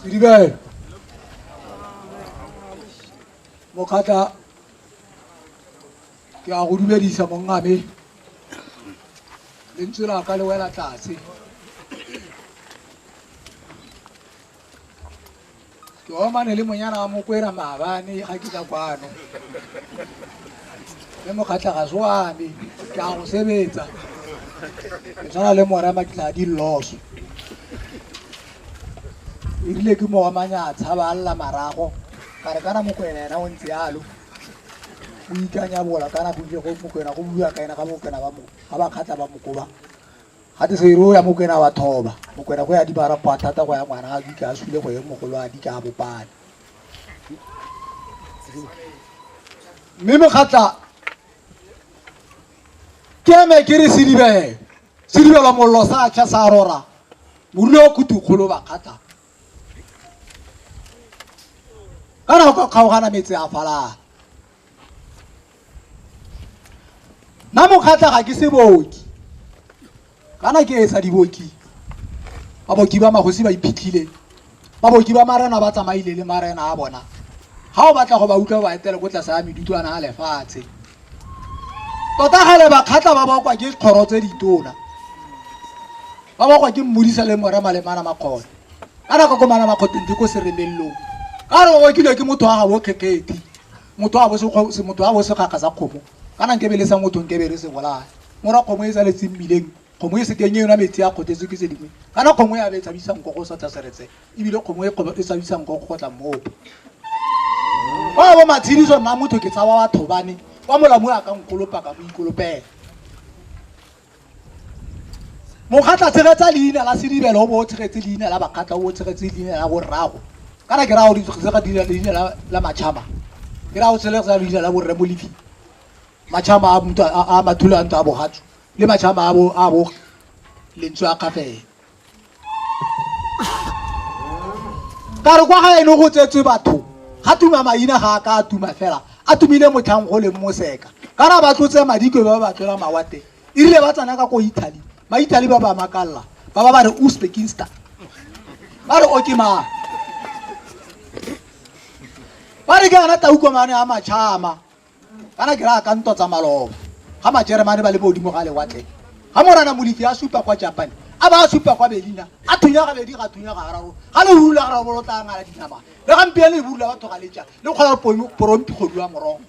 Siribe Mokata ke a go dumedisa mongame le ntsela ka le wela tlase ke omane le monyana wa mokwena maabane ga ke tla kwano le mokgatla ga soame ke a go sebetsa ke tshwana le morama ke tla di loso e rile ke mo amanyatsa ba alla marago ka re kana mokwena ena o ntse yalo o ikanya bola kana go ile go mokwena go bua ka ena ga mokwena ba mo ga ba khatla ba mokoba ga te se iro ya mokwena wa thoba mokwena go ya di bara pathata go ya ngwana ga di ka swile go ye mogolo a di ka bopane mme mokgatla ke me ke re Siribe la mollo sa tša sa rora morulo kutu kgolo ba khatla kana go kgaogana metse a falala na mokgatla ga ke seboki kana ke etsa diboki baboki ba magosi ba iphitlhile baboki ba marena ba tsamaile le marena a bona ga o batla go ba utlwa ba etela go tla sa medutwana a lefatshe tota gale ba khatla ba bakwa ke kgoro tse ditona ba bakwa ke mmodisa le morama le mana makgona kana ka komana makgoteng ke ko seremellong ka re o kile ke motho wa go keketi motho wa bo se ga sa khomo kana nke belesa motho nke bere se bolaya mora khomo e sa le tsimileng khomo e se kenye yona metsi a khotetse ke se dingwe kana khomo ya be tsabisa nko go sa tseretse ibile khomo e tsabisa nko go tla mmopo ba bo matshidiso nna motho ke tsa wa batho bane wa molamo ya ka nkolopa ka mo ikolopela mokgatla tshegetsa leina la Siribe o bo tshegetse leina la bakgatla o tshegetse leina la borrago kana ke ra o di tsega dira leina la machama ke ra o tseletsa leina la borre bolifi machama a mathulo a ntwa a bogatso le machama a bo lentswe a kafe ka re kwa ga eno go tsetswe batho ga tuma maina ga ka tuma fela a tumile motlhang go le moseka kana ba tlotse madikwe ba ba tlola mawate irile ba tsana ka ko Italy maitali ba ba makalla ba ba re Uzbekistan ba re okima ba re kana ta ukomane a machama kana ke ra ka ntwa tsa maloba ga majeremane ba le bodimo ga le watle ga morana molifi a supa kwa Japan a ba supa kwa Berlin a thunya ga bedi ga thunya ga raro ga le hula ga bo lotla ngala dinama le ga mpele le bula batho ga le tja le kgola porompi go dua morong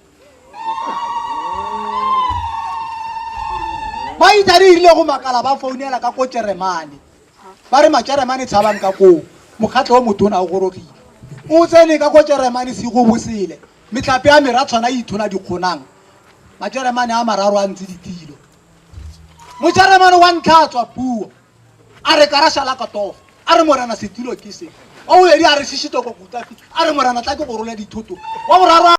ba itari ile go makala ba founela ka ko Jeremane ba re majeremane tshabang ka ko mokgatlo o motona o gorogile o tsene ka ko Jeremane se go bosele metlape ya meratswana ithona dikgonang majeremane a mararo a ntse ditilo mojeremane wa ntlhatswa puo a re karashala ka tofa a re morana setilo ke se o edi a re sishito go kutafi a re morana tla ke go rola dithoto wa boraro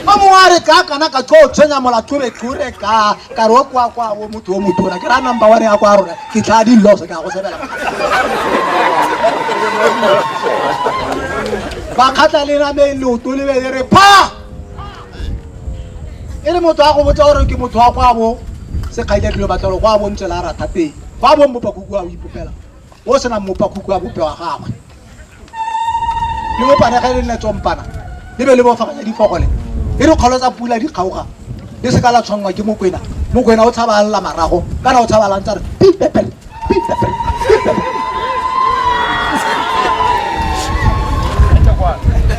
a mo a re ka kana ka tlo tsenya molathobe tlore ka ro kwa o motho o motona ke ra number 1 ya kwa rona ke tla di loso ka go sebela ba khatla le na me lo to le be re pa ere motho a go botsa gore ke motho wa kwa bo se khaida dilo batlalo kwa bo ntse la rata teng ba bo mmopa kuku a o ipopela o sena mmopa kuku a bope wa gagwe le mo pana ga le nna tsompana le be le bo faganya difogole e re kgolotsa pula di kgauga le se ka la tshwangwa ke mokwena o tshaba alla marago kana o tshaba la ntse re pipepel